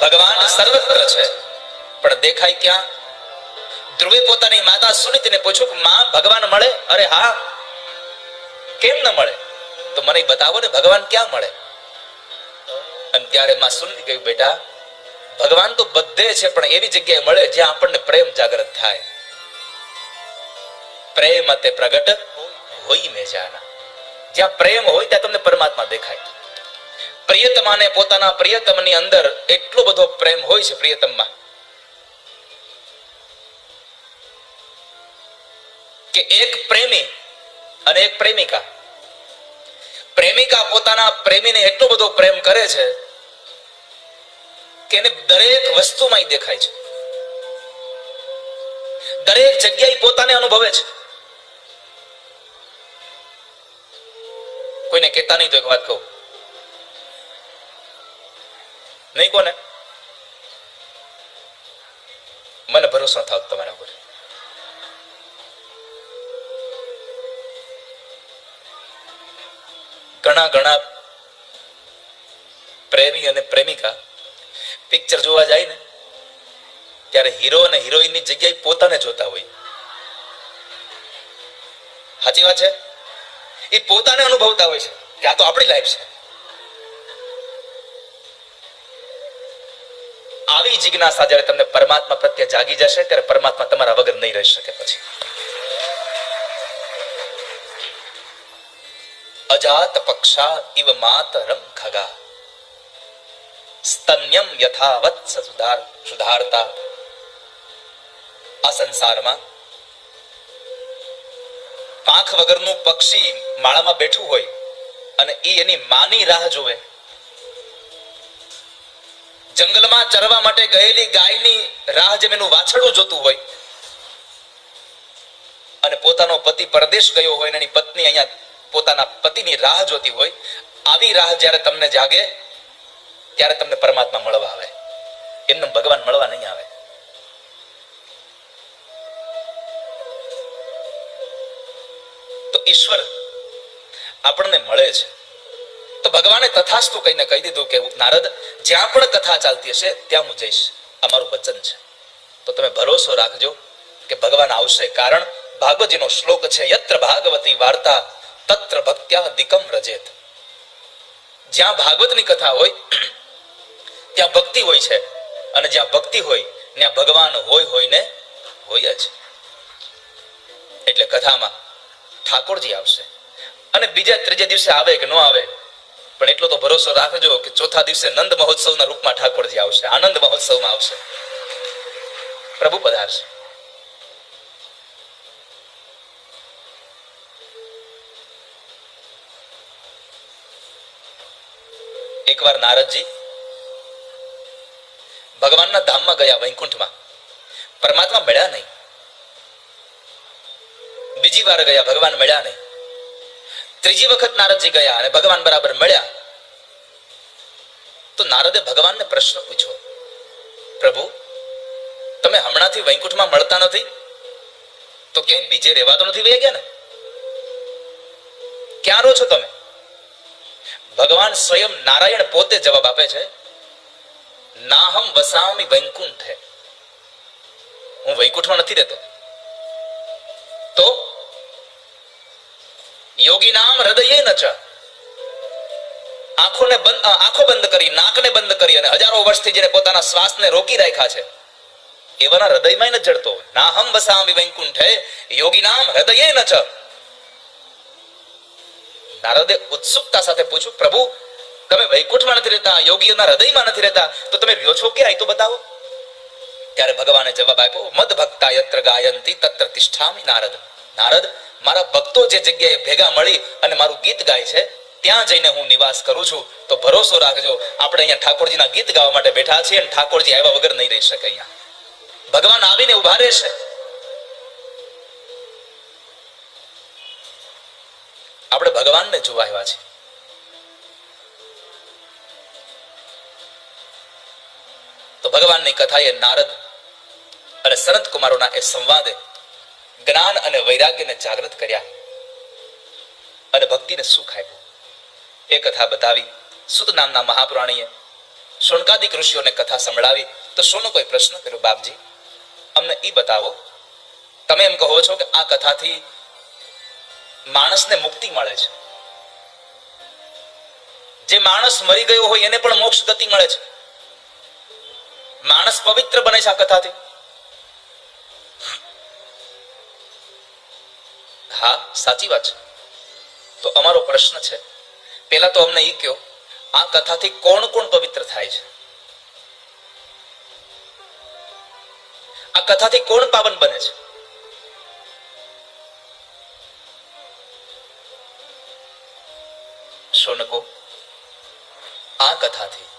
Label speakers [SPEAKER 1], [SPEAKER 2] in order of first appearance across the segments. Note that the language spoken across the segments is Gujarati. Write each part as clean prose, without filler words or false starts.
[SPEAKER 1] ભગવાન સર્વત્ર છે પણ દેખાય ક્યાં? ધ્રુવે પોતાની માતા સુનીતિને પૂછ્યું કે માં ભગવાન મળે? અરે હા. કેમ ન મળે? તો મને બતાવો ને ભગવાન ક્યાં મળે? અને ત્યારે માં સુનીતિ કહ્યું બેટા ભગવાન તો બધે છે પણ એવી જગ્યાએ મળે જ્યાં આપણને પ્રેમ જાગૃત થાય. પ્રેમ તે પ્રગટ હોય મેં જાના. જ્યાં પ્રેમ હોય ત્યાં તમને પરમાત્મા દેખાય. પ્રિયતમાને પોતાના પ્રિયતમની અંદર એટલો બધો પ્રેમ હોય છે પ્રિયતમમાં કે એક પ્રેમી અને એક પ્રેમિકા. પ્રેમિકા પોતાના પ્રેમીને એટલો બધો પ્રેમ કરે છે કે એને દરેક વસ્તુમાં દેખાય છે, દરેક જગ્યાએ પોતાને અનુભવે છે. કોઈને કહેતા નહીં તો એક વાત કહું, નહીં કોને? મને ભરોસો ન થાવ તમારા ઉપર. ઘણા ઘણા પ્રેમી અને પ્રેમિકા પિક્ચર જોવા જાય ને ત્યારે હીરો અને હિરોઈનની જગ્યાએ પોતાને જોતા હોય. સાચી વાત છે? એ પોતાને અનુભવતા હોય છે કે આ તો આપણી લાઈફ છે. આવી જિજ્ઞાસા જ્યારે તમને પરમાત્મા પ્રત્યે જાગી જશે ત્યારે પરમાત્મા તમારા વગર નહીં રહી શકે. પછી અજાત પક્ષા ઇવ માતરમ ખગા સ્તન્યમ યથાવત સુધારતા. આ સંસારમાં પાંખ વગરનું પક્ષી માળામાં બેઠું હોય અને એની માની રાહ જોવે. જંગલમાં ચરવા માટે ગયેલી ગાયની રાહ જેમ એનું વાછરડું જોતું હોય અને પોતાનો પતિ પરદેશ ગયો હોય અને એની પત્ની અહીંયા પોતાના પતિની રાહ જોતી હોય, આવી રાહ જ્યારે તમને જાગે ત્યારે તમને પરમાત્મા મળવા આવે. એમને ભગવાન મળવા નહીં આવે. તો ઈશ્વર આપણને મળે છે તો ભગવાને તથાસ્તુ કહીને કહી દીધું કે નારદ જ્યાં પણ કથા ચાલતી હશે ત્યાં હું જઈશ. અમારું વચન છે. તો તમે ભરોસો રાખજો કે ભગવાન આવશે. કારણ ભાગવતજીનો શ્લોક છે યત્ર ભાગવતી વાર્તા તત્ર ભક્ત્યા દિકમ રજેત. જ્યાં ભાગવતની કથા હોય ત્યાં ભક્તિ હોય છે અને જ્યાં ભક્તિ હોય ત્યાં ભગવાન હોય ને હોય જ. એટલે કથામાં ઠાકોરજી આવશે અને બીજા ત્રીજા દિવસે આવે કે ન આવે પણ એટલો તો ભરોસો રાખજો કે ચોથા દિવસે નંદ મહોત્સવના રૂપમાં ઠાકોરજી આવશે. આનંદ મહોત્સવમાં આવશે. પ્રભુ પધારશે. એકવાર નારદજી ભગવાનના ધામમાં ગયા, વૈકુંઠમાં. પરમાત્મા મળ્યા નહીં. બીજી વાર ગયા, ભગવાન મળ્યા નહીં. ત્રીજી વખત નારદજી ગયા અને ભગવાન બરાબર મળ્યા. તો નારદે ભગવાનને પ્રશ્ન પૂછ્યો, પ્રભુ તમે હમણાંથી વૈકુંઠમાં મળતા નથી તો ક્યાંય બીજે રહેવા તો નથી વહી ગયા ને? ક્યાં રહો છો તમે? ભગવાન સ્વયં નારાયણ પોતે જવાબ આપે છે, નાહમ વસામી વૈકુંઠે. હું વૈકુંઠમાં નથી રહેતો. તો યોગી નામ હૃદયે ન ચ. આંખો બંધ કરી, નાકને બંધ કરી અને હજારો વર્ષથી જેને પોતાના શ્વાસને રોકી રાખ્યા છે એવાના હૃદયમાં ન જડતો. નાહમ વસામી વૈકુંઠે યોગી નામ હૃદયે ન ચ. નારદે ઉત્સુકતા સાથે પૂછ્યું, પ્રભુ તમે વૈકુંઠમાં નથી રહેતા, યોગીઓના હૃદયમાં નથી રહેતા, તો તમે રહ્યો છો ક્યાં? તો બતાવો. ત્યારે ભગવાને જવાબ આપ્યો, મદ ભક્તા યત્ર ગાયંતી તત્ર તિષ્ઠામિ નારદ. નારદ મારા ભક્તો જે જગ્યાએ ભેગા મળી અને મારું ગીત ગાય છે ત્યાં જઈને હું નિવાસ કરું છું. તો ભરોસો રાખજો આપણે અહીંયા ઠાકોરજીના ગીત ગાવા માટે બેઠા છીએ અને ઠાકોરજી આવ્યા વગર નહીં રહી શકે. અહીંયા ભગવાન આવીને ઉભા રહેશે. આપણે ભગવાનને જોવા આવ્યા છીએ. તો ભગવાનની કથાએ નારદ અને સનત કુમારોના એ સંવાદે જ્ઞાન અને વૈરાગ્યને જાગૃત કર્યા અને ભક્તિને સુખ આપ્યું. એ કથા બતાવી સુત નામના મહાપુરાણીએ શૌનકાદિક ઋષિઓને કથા સંભળાવી તો શૌનકોએ પ્રશ્ન કર્યો, બાપજી અમને એ બતાવો, તમે એમ કહો છો કે આ કથાથી માણસને મુક્તિ મળે છે, જે માણસ મરી ગયો હોય એને પણ મોક્ષ ગતિ મળે છે, માણસ પવિત્ર બને છે આ કથાથી? હા, સાચી વાત છે. તો અમારો પ્રશ્ન છે, પહેલા તો અમને એ કહો, આ કથાથી કોણ કોણ પવિત્ર થાય છે? આ કથાથી કોણ પાવન બને છે? શૌનકો, આ કથાથી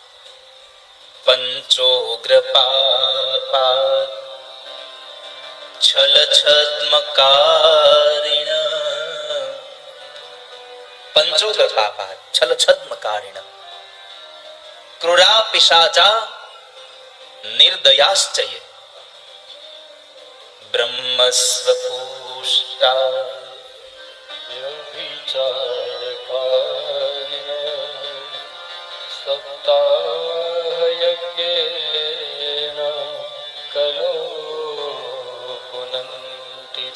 [SPEAKER 1] પંચોગ્ર પાપા છલ છદ્મકારિણ, પંચોગ્ર પાપા છલ છદ્મકારિણ ક્રૂરા પિશાચા નિર્દયાશ્ચયે બ્રહ્મસ્વપુષ્ટા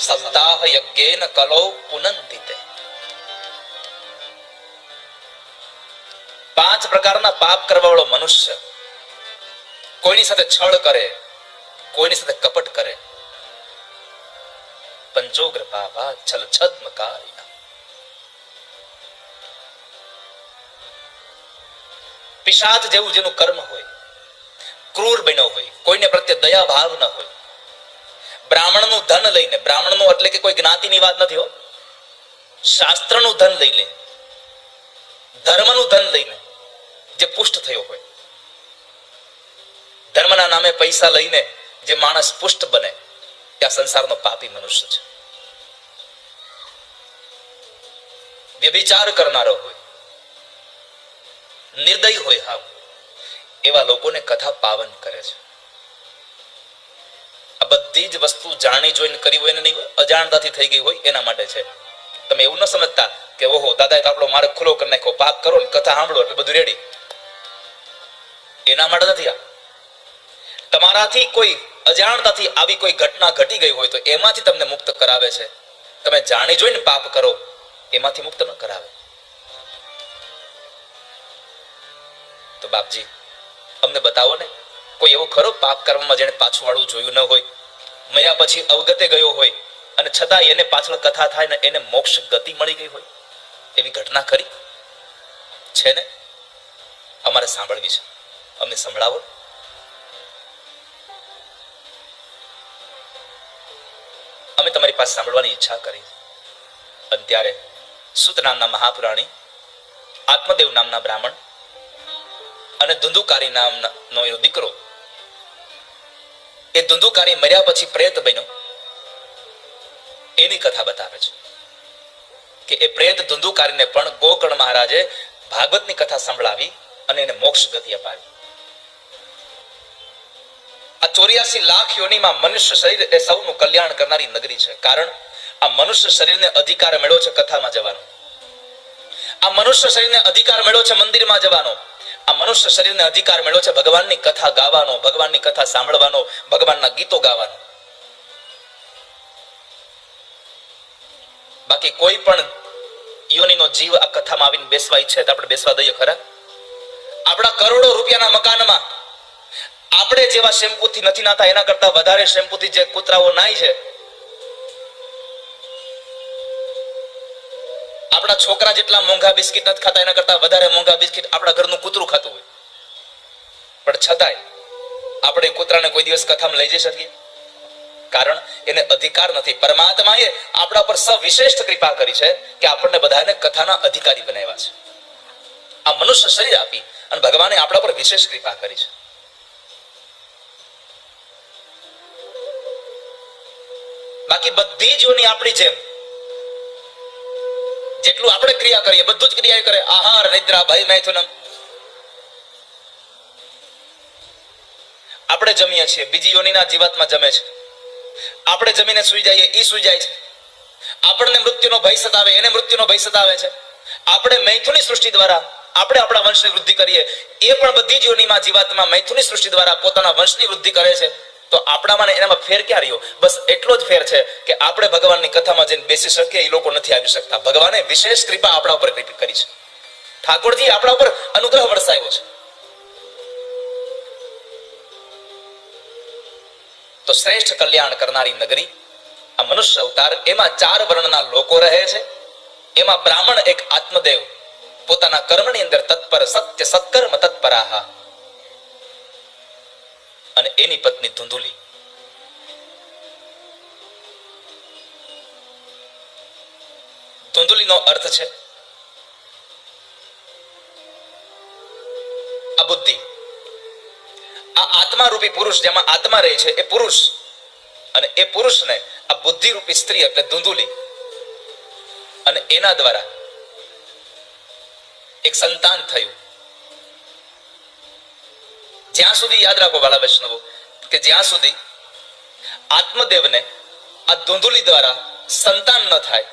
[SPEAKER 1] સપ્તાહ યજ્ઞેન કલો પુનંતિ તે. 5 પ્રકારના પાપ કરવા વાળો મનુષ્ય કોઈની સાથે છળ કરે, કોઈની સાથે કપટ કરે, પંચોગ્ર પાપા છલ છદ્મકારિણ, પિશાચ જેવું જેનું કર્મ હોય, ક્રૂર બન્યો હોય, કોઈને પ્રત્યે દયા ભાવ ન હોય, બ્રાહ્મણનું ધન લઈને, બ્રાહ્મણનું એટલે કે કોઈ જ્ઞાતિની વાત નથી હો, શાસ્ત્રનું ધન લઈને, ધર્મનું ધન લઈને જે પુષ્ટ થયો હોય, ધર્મના નામે પૈસા લઈને જે માણસ પુષ્ટ બને, ત્યાં સંસારનો પાપી મનુષ્ય છે. વ્યભિચાર કરનારો હોય, નિર્દય હોય, હાવ એવા લોકોને કથા પાવન કરે છે. આ બધી જ વસ્તુ જાણી જોઈને કરી હોય ને નહીં, અજાણતાથી થઈ ગઈ હોય એના માટે છે. તમે એવું ન સમજતા કે ઓહો દાદાએ તો આપણો માર્ગ ખુલ્લો કરી નાખ્યો, પાપ કરો ને કથા સાંભળો એટલે બધું રેડી, એના માટે નથી. આ તમારાથી કોઈ અજાણતાથી આવી કોઈ ઘટના ઘટી ગઈ હોય તો એમાંથી તમને મુક્ત કરાવે છે. તમે જાણી જોઈને પાપ કરો એમાંથી મુક્ત ન કરાવે. તો બાપજી અમને બતાવો ને, કોઈ એવો ખરો પાપ કરવામાં જેને પાછું વાળું જોયું ન હોય, મર્યા પછી અવગતે ગયો હોય અને છતાં એને પાછળ કથા થાય ને એને મોક્ષ ગતિ મળી ગઈ હોય, એવી ઘટના ખરી છે ને? અમારે સાંભળવી છે, અમને સંભળાવો. અમે તમારી પાસે સાંભળવાની ઈચ્છા કરી. અને ત્યારે સુત નામના મહાપુરાણી, આત્મદેવ નામના બ્રાહ્મણ અને ધુંધુકારી નામનો એનો દીકરો, એ ધુંધુકારી મર્યા પછી પ્રેત બન્યો, એની કથા બતાવે છે કે એ પ્રેત ધુંધુકારીને પણ ગોકર્ણ મહારાજે ભાગવતની કથા સંભળાવી અને એને મોક્ષ ગતિ અપાવી. આ 84 લાખ યોનિમાં મનુષ્ય શરીર એ સૌનું કલ્યાણ કરનારી નગરી છે. કારણ આ મનુષ્ય શરીરને અધિકાર મળ્યો છે કથામાં જવાનો, આ મનુષ્ય શરીરને અધિકાર મળ્યો છે મંદિરમાં જવાનો, આ મનુષ્ય શરીરને અધિકાર મળ્યો છે ભગવાનની કથા ગાવાનો, ભગવાનની કથા સાંભળવાનો, ભગવાનના ગીતો ગાવાનો. બાકી કોઈ પણ યોનિનો જીવ આ કથામાં આવીને બેસવા ઈચ્છે તો આપણે બેસવા દઈએ ખરા? આપણા કરોડો રૂપિયાના મકાનમાં આપણે જેવા શેમ્પૂથી નથી નાતા એના કરતા વધારે શેમ્પૂથી જે કૂતરાઓ નાય છે, આપણા છોકરા જેટલા મોંઘા બિસ્કિટ નથી ખાતા એના કરતા વધારે મોંઘા બિસ્કિટ આપણા ઘરનું કૂતરું ખાતું હોય, પણ છતાંય આપણે કૂતરાને કોઈ દિવસ કથામાં લઈ જઈ શકીએ? કારણ એને અધિકાર નથી. પરમાત્માએ આપણા પર સવિશેષ કૃપા કરી છે કે આપણને બધાને કથાના અધિકારી બનાવ્યા છે. આ મનુષ્ય શરીર આપી અને ભગવાને આપણા પર વિશેષ કૃપા કરી છે. બાકી બધી જ યોની આપણી જેમ જેટલું આપણે ક્રિયા કરીએ બધું જ ક્રિયા કરે. આહાર નિદ્રા ભય મૈથુનમ આપણે જમીએ છીએ, બીજી યોનીના જીવાત્મા જમે છે. આપણે જમીને સુઈ જઈએ, ઈ સુઈ જાય છે. આપણને મૃત્યુનો ભય સતાવે, એને મૃત્યુનો ભય સતાવે છે. આપણે મૈથુની સૃષ્ટિ દ્વારા આપણે આપણા વંશની વૃદ્ધિ કરીએ, એ પણ બધી જ યોનિમાં જીવાત્મા મૈથુની સૃષ્ટિ દ્વારા પોતાના વંશની વૃદ્ધિ કરે છે. તો આપણામાં ને એનામાં ફેર ક્યાં રહ્યો? બસ એટલો જ ફેર છે કે આપણે ભગવાનની કથામાં જઈને બેસી શકીએ, એ લોકો નથી આવી શકતા. ભગવાને વિશેષ કૃપા આપણા ઉપર કરી છે. ઠાકોરજી આપણા ઉપર અનુગ્રહ વરસાવ્યો છે. તો શ્રેષ્ઠ કલ્યાણ કરનારી નગરી આ મનુષ્ય અવતાર, એમાં 4 વર્ણના લોકો રહે છે. એમાં બ્રાહ્મણ એક આત્મદેવ, પોતાના કર્મની અંદર તત્પર, સત્ય સત્કર્મ તત્પરાહા, અને એની પત્ની ધુંધુલી. ધુંધુલીનો અર્થ છે આ બુદ્ધિ. આ આત્મા રૂપી પુરુષ, જેમાં આત્મા રહે છે, એ પુરુષ, અને એ પુરુષને આ બુદ્ધિ રૂપી સ્ત્રી એટલે ધુંધુલી, અને એના દ્વારા એક સંતાન થયું. જ્યાં સુધી યાદ રાખો વાલા વૈષ્ણવો, કે જ્યાં સુધી આત્મદેવને આ ધુંધુલી દ્વારા સંતાન ન થાય,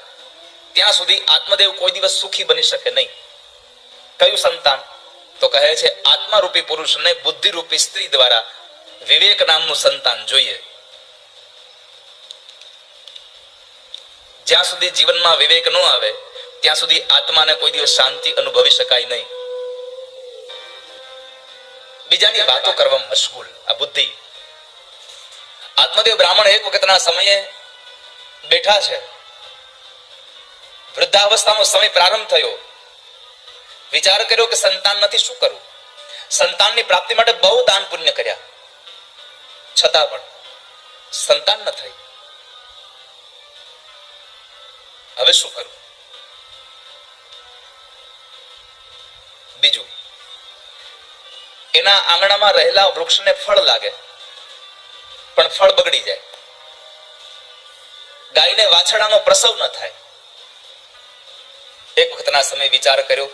[SPEAKER 1] ત્યાં સુધી આત્મદેવ કોઈ દિવસ સુખી બની શકે નહીં. કયું સંતાન? તો કહે છે આત્મા રૂપી પુરુષને બુદ્ધિ રૂપી સ્ત્રી દ્વારા વિવેક નામનું સંતાન જોઈએ. જ્યાં સુધી જીવનમાં વિવેક ન આવે, ત્યાં સુધી આત્માને કોઈ દિવસ શાંતિ અનુભવી શકાય નહીં. બીજાની વાતો કરવામાં મશગુલ આ બુદ્ધિ. આત્મદેવ બ્રાહ્મણ એક વખતના સમયે બેઠા છે. વૃદ્ધાવસ્થાનો સમય પ્રારંભ થયો. વિચાર કર્યો કે સંતાન નથી, શું કરું? સંતાનની પ્રાપ્તિ માટે બહુ દાન પુણ્ય કર્યા, છતાં પણ સંતાન ન થઈ. હવે શું કરું? બીજું, એના આંગણામાં રહેલા વૃક્ષને ફળ લાગે, પણ ફળ બગડી જાય. ગાયને વાછડાનો પ્રસવ ન થાય. એક વખતના સમય વિચાર કર્યો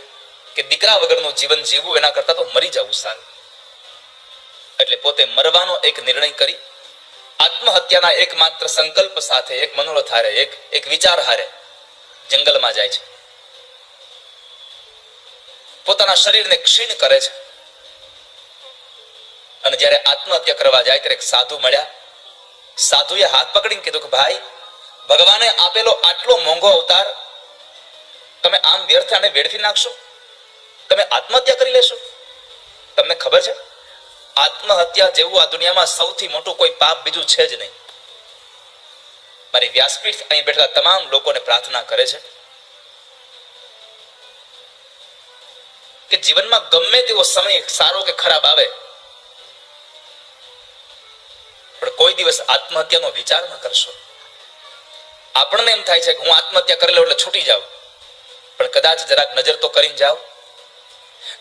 [SPEAKER 1] કે દીકરા વગરનું જીવન જીવવું એના કરતા તો મરી જવું સારું. એટલે પોતે મરવાનો એક નિર્ણય કરી આત્મહત્યાના એકમાત્ર સંકલ્પ સાથે, એક મનોરથ હારે, એક વિચાર હારે જંગલમાં જાય છે. પોતાના શરીરને ક્ષીણ કરે છે. અને જ્યારે આત્મહત્યા કરવા જાય ત્યારે એક સાધુ મળ્યા. સાધુએ હાથ પકડીને કીધું કે ભાઈ, ભગવાને આપેલો આટલો મોંઘો અવતાર તમે આમ વ્યર્થ આને વેડફી નાખશો? તમે આત્મહત્યા કરી લેશો? તમને ખબર છે આત્મહત્યા જેવું આ દુનિયામાં સૌથી મોટું કોઈ પાપ બીજું છે જ નહીં. મારી વ્યાસપીઠ અહીં બેઠેલા તમામ લોકોને પ્રાર્થના કરે છે કે જીવનમાં ગમે તેવો સમય સારો કે ખરાબ આવે, પણ કોઈ દિવસ આત્મહત્યાનો વિચાર ન કરશો. આપણને એમ થાય છે કે હું આત્મહત્યા કરી લઉં એટલે છૂટી જાઉં, પણ કદાચ જરાક નજર તો કરીને જાઓ.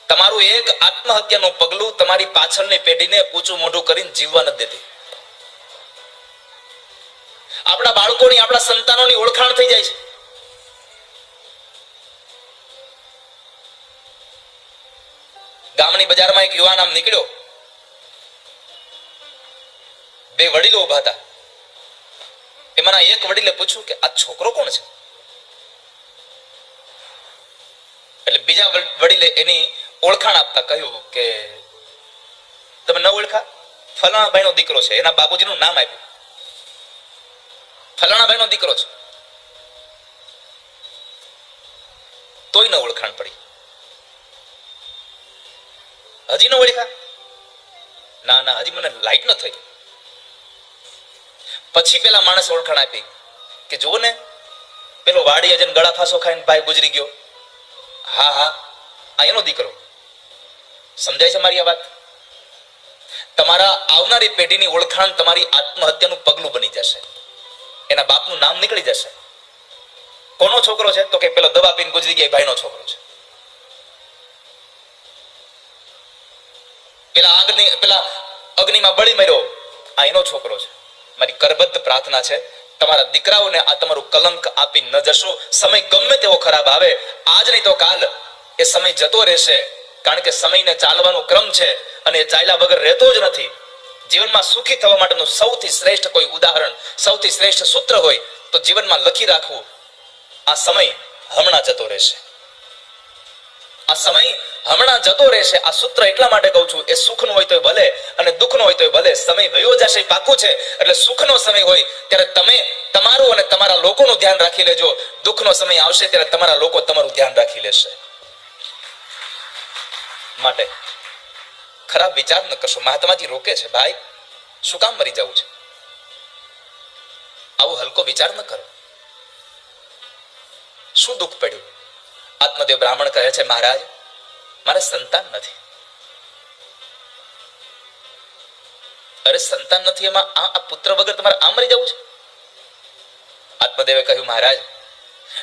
[SPEAKER 1] તમારું એક આત્મહત્યાનું પગલું તમારી પાછળની પેઢીને ઊંચું મોઢું કરીને જીવવા નથી દેતી. આપણા બાળકોની, આપણા સંતાનોની ઓળખાણ થઈ જાય છે. ગામની બજારમાં એક યુવાન આમ નીકળ્યો. 2 વડીલો ઉભા હતા. એમાંના એક વડીલે પૂછ્યું કે આ છોકરો કોણ છે? એટલે બીજા વડીલે એની ઓળખાણ આપતા કહ્યું કે તમે ન ઓળખા? ફલાણા ભાઈનો દીકરો છે. એના બાપુજીનું નામ આપ્યું, ફલાણા ભાઈનો દીકરો છે. તોય ન ઓળખાણ પડી. હજી ન ઓળખા? ના ના, હજી મને લાઈટ ન થઈ. પછી પેલા માણસ ઓળખાણ આપી કે જુઓ ને, પેલો વાડી જઈને ગળા ફાંસો ખાઈને ભાઈ ગુજરી ગયો. હા હા, આ એનો દીકરો. સમજાય છે મારી આ વાત? તમારા આવનારી પેઢીની ઓળખાણ તમારી આત્મહત્યાનું પગલું બની જશે. એના બાપનું નામ નીકળી જશે. કોનો છોકરો છે? તો કે પેલો દવા પીને ગુજરી ગયા ભાઈનો છોકરો છે. પેલા અગ્નિમાં બળી મર્યો, આ એનો છોકરો છે. મારી કરબદ્ધ પ્રાર્થના છે, તમારા દીકરાઓને આ તમારું કલંક આપી ન જશો. સમય ગમે તેવો ખરાબ આવે, આજ નહીં તો કાલ એ સમય જતો રહેશે. કારણ કે સમયને ચાલવાનો ક્રમ છે, અને એ ચાલ્યા વગર રહેતો જ નથી. જીવનમાં સુખી થવા માટેનું સૌથી શ્રેષ્ઠ કોઈ ઉદાહરણ, સૌથી શ્રેષ્ઠ સૂત્ર હોય તો જીવનમાં લખી રાખવું, આ સમય હમણાં જતો રહેશે. આ સમય હમણાં જતો રહેશે. આ સૂત્ર એટલા માટે કહું છું, એ સુખનો હોય તોય ભલે અને દુઃખનો હોય તોય ભલે, સમય વયો જશે એ પાકું છે. એટલે સુખનો સમય હોય ત્યારે તમે તમારું અને તમારા લોકોનું ધ્યાન રાખી લેજો. દુઃખનો સમય આવશે ત્યારે તમારા લોકો તમારું ધ્યાન રાખી લેશે. માટે ખરાબ વિચાર ન કરશો. મહાત્માજી રોકે છે, ભાઈ શું કામ મરી જવું છે? આવો હલકો વિચાર ન કરો. શું દુઃખ પડ્યું? આત્મદેવ બ્રાહ્મણ કહે છે, મહારાજ મારે સંતાન નથી. અરે સંતાન નથી એમાં આ પુત્ર વગર તમારે આમ મરી જવું છે? આત્મદેવે કહ્યું, મહારાજ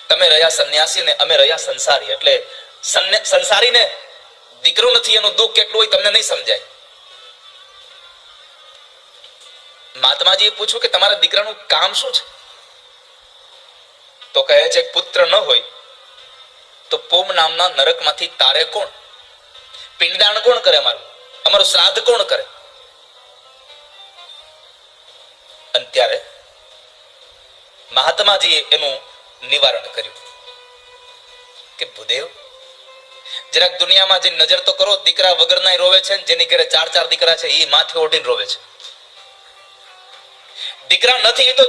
[SPEAKER 1] તમે રહ્યા સંન્યાસી ને અમે રહ્યા સંસારી, એટલે સંસારીને દીકરો નથી એનું દુઃખ કેટલું હોય તમને નહીં સમજાય. મહાત્માજીએ પૂછ્યું કે તમારા દીકરાનું કામ શું છે? તો કહે છે, પુત્ર ન હોય તો પોમ નામના નરકમાંથી તારે કોણ? પિંડદાન કોણ કરે? અમારું શ્રાદ્ધ કોણ કરે? અને ત્યારે મહાત્માજીએ એનું નિવારણ કર્યું કે ભૂદેવ જરાક દુનિયામાં જે નજર તો કરો, દીકરા વગરના રોવે છે, જેની ઘરે 4 દીકરા છે એ માથે ઓઢીને રોવે છે. દીકરા નથી તો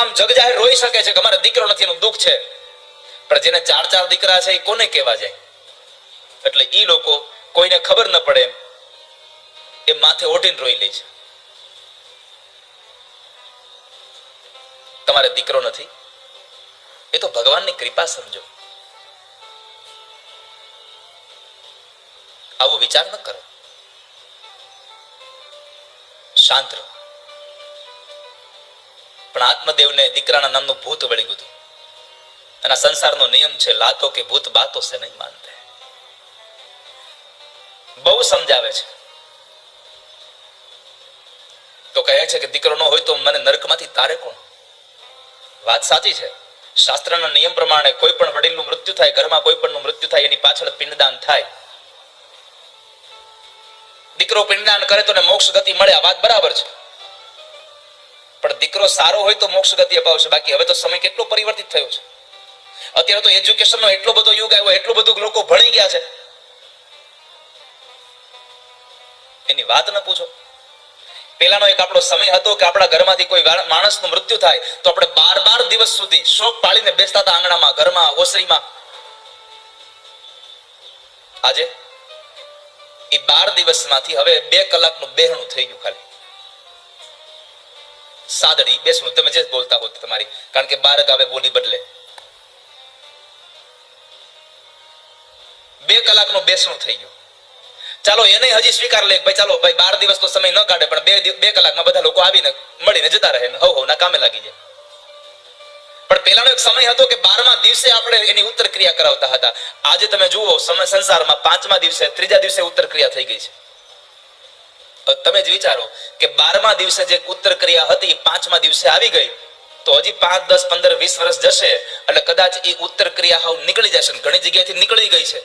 [SPEAKER 1] આમ જગ જાહેર રોઈ શકે છે કે અમારે દીકરો નથી એનું દુઃખ છે, પણ જેને 4 દીકરા છે એ કોને કહેવા જાય? એટલે ઈ લોકો કોઈને ખબર ન પડે એ માથે ઓઢીને રોઈ લે છે. તમારે દીકરો નથી એ તો ભગવાનની કૃપા સમજો. આવો વિચાર ન કરો. શાંત રહો. પણ આત્મદેવને દીકરાના નામનું ભૂત વળી ગયું. અને સંસારનો નિયમ છે, લાતો કે ભૂત બાતો સે નહીં માનતે. બહુ સમજાવે છે તો કહે છે કે દીકરો ન હોય તો મને નરકમાંથી તારે કોણ? વાત સાચી છે. શાસ્ત્રના નિયમ પ્રમાણે કોઈ પણ વડીલનું મૃત્યુ થાય, ઘરમાં કોઈ પણનું મૃત્યુ થાય, એની પાછળ પિંડદાન થાય. દીકરો પિંડદાન કરે તો મોક્ષ ગતિ મળે, આ વાત બરાબર છે. પણ દીકરો સારો હોય તો મોક્ષ ગતિ અપાવશે. બાકી હવે તો સમય કેટલો પરિવર્તિત થયો છે. અત્યારે તો એજ્યુકેશનનો એટલો બધો યુગ આવ્યો, એટલું બધું લોકો ભણી ગયા છે, એની વાત ન પૂછો. પેલાનો એક આપણો સમય હતો કે આપણા ઘરમાંથી કોઈ માણસનું મૃત્યુ થાય તો આપણે 12 દિવસ સુધી શોક પાળીને બેસતા હતા, આંગણામાં, ઘરમાં, ઓસરીમાં. આજે એ 12 દિવસમાંથી હવે 2 કલાકનું બેહણું થઈ ગયું. ખાલી સાદડી બેસણું, તમે જે બોલતા હો તમારી, કારણ કે 12 ગાવે બોલી બદલે. 2 કલાકનું બેસણું થઈ ગયું. ચાલો એને હજી સ્વીકાર લે, ભાઈ ચાલો ભાઈ 12 દિવસ તો સમય ન કાઢે, પણ 2 કલાકમાં બધા લોકો આવીને મળીને જતા રહે, હવ ના કામે લાગી જાય. પણ પેલાનો એક સમય હતો કે 12મા દિવસે આપણે એની ઉત્તર ક્રિયા કરાવતા હતા. આજે તમે જુઓ સંસારમાં 5મા દિવસે, 3જા દિવસે ઉત્તર ક્રિયા થઈ ગઈ છે. તમે જ વિચારો કે 12મા દિવસે જે ઉત્તર ક્રિયા હતી 5મા દિવસે આવી ગઈ, તો હજી 5, 10, 15, 20 વર્ષ જશે એટલે કદાચ એ ઉત્તર ક્રિયા હાવ નીકળી જશે. ઘણી જગ્યાએથી નીકળી ગઈ છે.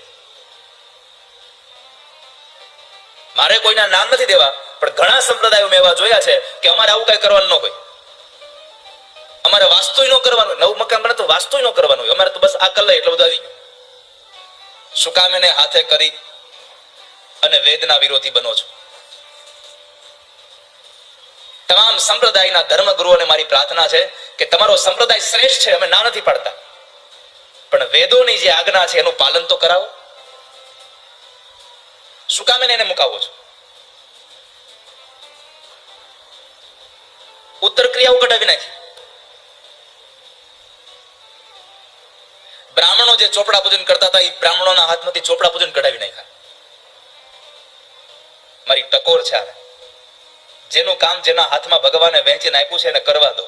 [SPEAKER 1] મારે કોઈના નામ નથી દેવા, પણ ઘણા સંપ્રદાયો મેં એવા જોયા છે કે અમારે આવું કઈ કરવાનું ન હોય. અમારે વાસ્તુય ન કરવાનું, નવું મકાન બને તો વાસ્તુય ન કરવાનું હોય. અમારે તો બસ આ કલર એટલું બધું આવી ગયું. શું કામ એને હાથે કરી અને વેદના વિરોધી બનો છો? તમામ સંપ્રદાયના ધર્મગુરુઓને મારી પ્રાર્થના છે કે તમારો સંપ્રદાય શ્રેષ્ઠ છે, અમે ના નથી પાડતા, પણ વેદોની જે આજ્ઞા છે એનું પાલન તો કરાવો. શું કામ એને મુકાવો છો? ઉત્તર ક્રિયાઓ કઢાવી નાખી. બ્રાહ્મણો જે ચોપડા પૂજન કરતા હતા એ બ્રાહ્મણોના હાથમાંથી ચોપડા પૂજન કઢાવી નાખ્યા. મારી ટકોર છે. જેનું કામ જેના હાથમાં ભગવાને વહેંચીને આપ્યું છે એને કરવા દો.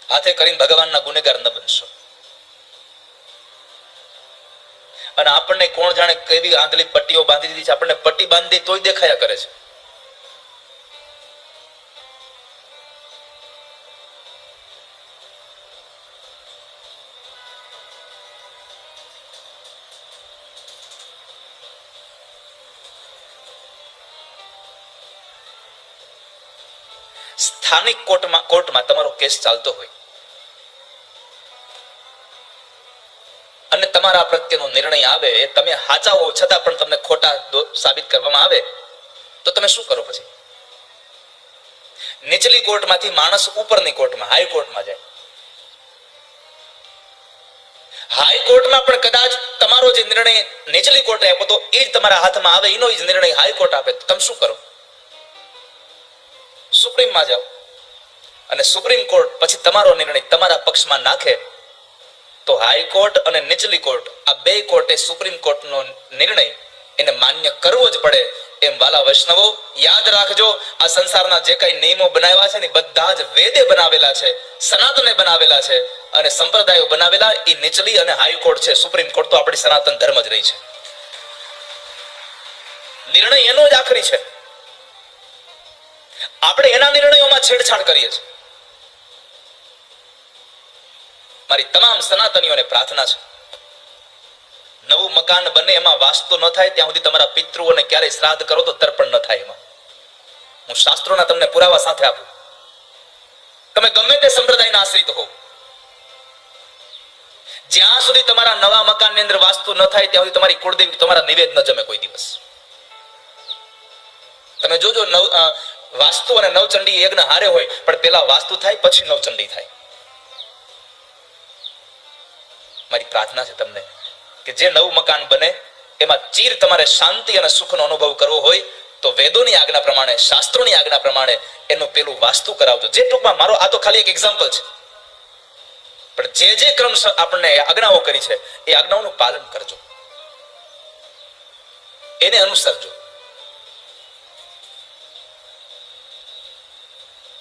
[SPEAKER 1] હાથે કરીને ભગવાનના ગુનેગાર ન બનશો. અને આપણને કોણ જાણે કેવી આંધળી પટ્ટીઓ બાંધી દીધી છે. આપણને પટ્ટી બાંધી તોય દેખાયા કરે છે. સ્થાનિક કોર્ટમાં તમારો કેસ ચાલતો હોય, તમારા પ્રત્યેનો નિર્ણય આવે એ તમે સાચા હો છતાં પણ તમને ખોટા સાબિત કરવામાં આવે તો તમે શું કરો? પછી નીચલી કોર્ટમાંથી માણસ ઉપરની કોર્ટમાં હાઈકોર્ટમાં જાય. હાઈકોર્ટમાં પણ કદાચ તમારો જે નિર્ણય નીચલી કોર્ટે આપ્યો તો એ જ તમારા હાથમાં આવે, એનો જ નિર્ણય હાઈકોર્ટ આપે તો તમે શું કરો? સુપ્રીમમાં જાઓ અને સુપ્રીમ કોર્ટ પછી તમારો નિર્ણય તમારા પક્ષમાં નાખે તો હાઈકોર્ટ અને નીચલી કોર્ટ આ બે કોર્ટે સુપ્રીમ કોર્ટનો નિર્ણય એને માન્ય કરવો જ પડે. એમ વાલા વૈષ્ણવો યાદ રાખજો, આ સંસારના જે કઈ નિયમો બનાવ્યા છે ને બધા જ વેદે બનાવેલા છે, સનાતને બનાવેલા છે અને સંપ્રદાયો બનાવેલા એ નીચલી અને હાઈકોર્ટ છે. સુપ્રીમ કોર્ટ તો આપણી સનાતન ધર્મ જ રહી છે. નિર્ણય એનો જ આખરી છે. આપણે એના નિર્ણયોમાં છેડછાડ કરીએ છીએ. મારી તમામ સનાતનીઓને પ્રાર્થના છે, નવું મકાન બને એમાં વાસ્તુ ન થાય ત્યાં સુધી તમારા પિતૃઓને ક્યારેય શ્રાદ્ધ કરો તો તર્પણ ન થાય. એમાં હું શાસ્ત્રોના તમને પુરાવા સાથે આપું. તમે ગમે તે સંપ્રદાયના આશ્રિત હો, જ્યાં સુધી તમારા નવા મકાનની અંદર વાસ્તુ ન થાય ત્યાં સુધી તમારી કુળદેવી તમારા નિવેદ ન જમે કોઈ દિવસ. તમે જોજો વાસ્તુ અને નવચંડી યજ્ઞ હારે હોય પણ પેલા વાસ્તુ થાય પછી નવચંડી થાય. મારી પ્રાર્થના છે તમને કે જે નવું મકાન બને એમાં ચીર તમારે શાંતિ અને સુખનો અનુભવ કરવો હોય તો વેદોની આજ્ઞા પ્રમાણે, શાસ્ત્રોની આજ્ઞા પ્રમાણે એનું પેલું વાસ્તુ કરાવજો. જે ટૂંકમાં મારો આ તો ખાલી એક એક્ઝામ્પલ છે, પણ જે ક્રમ આપણને આજ્ઞાઓ કરી છે એ આજ્ઞાઓનું પાલન કરજો, એને અનુસરજો.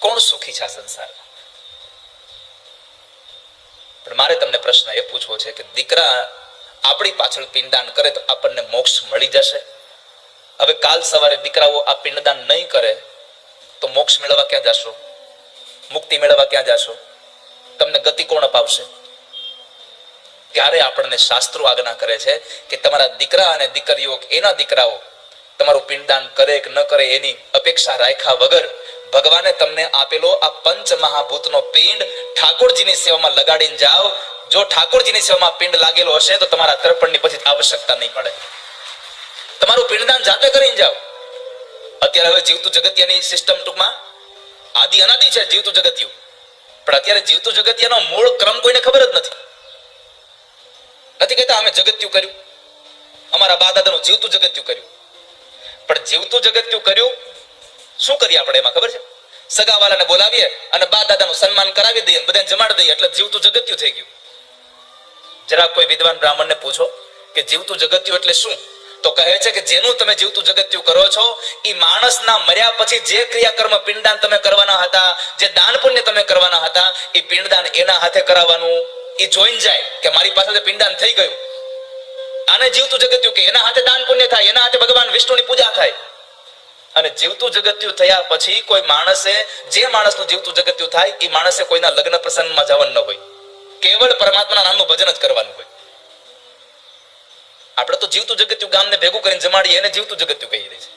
[SPEAKER 1] કોણ સુખી છે આ સંસારમાં? પણ મારે તમને પ્રશ્ન એ પૂછવો છે કે દીકરા આપણી પાછળ પિંડદાન કરે તો આપણને મોક્ષ મળી જશે? હવે કાલ સવારે દીકરાઓ આ પિંડદાન નહીં કરે તો મોક્ષ મેળવવા ક્યાં જશો? મુક્તિ મેળવવા ક્યાં જશો? તમને ગતિ કોણ અપાવશે? ત્યારે આપણને શાસ્ત્રો આજ્ઞા કરે છે કે તમારા દીકરા અને દીકરીઓ, એના દીકરાઓ તમારું પિંડદાન કરે કે ન કરે એની અપેક્ષા રાખ્યા વગર ભગવાને તમને આપેલો આ પંચ મહાભૂતનો પિંડ ઠાકોરજીની સેવામાં લગાડીને જાઓ. જો ઠાકોરજીની સેવામાં પિંડ લાગેલો હશે તો તમારા તર્પણની પછી આવશ્યકતા નહીં પડે. તમારું પિંડદાન જાતે કરીને જાઓ. અત્યારે હવે જીવતું જગતિયાની સિસ્ટમ ટૂંકમાં આદિ અનાદિ છે જીવતું જગતિયું, પણ અત્યારે જીવતું જગતિયાનો મૂળ ક્રમ કોઈને ખબર જ નથી કહેતા અમે જગત્યું કર્યું, અમારા બા દાદાનું જીવતું જગત્યું કર્યું. પણ જીવતું જગત્યું કર્યું શું કરીએ આપણે એમાં ખબર છે? સગાવાલાને બોલાવીએ અને બા દાદાનું સન્માન કરાવી દઈએ, બધાને જમાડી દઈએ એટલે જીવતું જગત્યું થઈ ગયું. જરા કોઈ વિદ્વાન બ્રાહ્મણને પૂછો કે જીવતું જગત્યું એટલે શું, તો કહે છે કે જેનું તમે જીવતું જગત્યું કરો છો એ માણસના મર્યા પછી જે ક્રિયાકર્મ પિંડદાન તમે કરવાના હતા, જે દાન પુણ્ય તમે કરવાના હતા એ પિંડદાન એના હાથે કરાવવાનું. એ જોઈને જાય કે મારી પાસે પિંડદાન થઈ ગયું. આને જીવતું જગત્યું કે એના હાથે દાન પુણ્ય થાય, એના હાથે ભગવાન વિષ્ણુની પૂજા થાય. અને જીવતું જગત્યું થયા પછી કોઈ માણસે, જે માણસનું જીવતું જગત્યું થાય એ માણસે કોઈના લગ્ન પ્રસંગમાં જવાનું ન હોય, કેવળ પરમાત્માના નામનું ભજન જ કરવાનું હોય. આપણે તો જીવતું જગત્યું ગામને ભેગું કરીને જમાડીએ એને જીવતું જગત્યું કહી દે છે.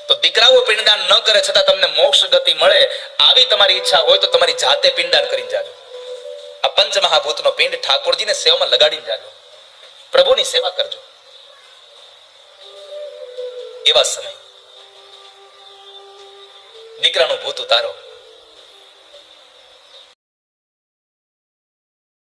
[SPEAKER 1] તો દીકરાઓ પિંડદાન ન કરે છતાં તમને મોક્ષ ગતિ મળે આવી તમારી ઈચ્છા હોય તો તમારી જાતે પિંડદાન કરીને જાજો. આ પંચ મહાભૂતનો પિંડ ઠાકોરજીને સેવામાં લગાડીને જાજો, પ્રભુની સેવા કરજો. એવા સમય દીકરાનું ભૂત ઉતારો.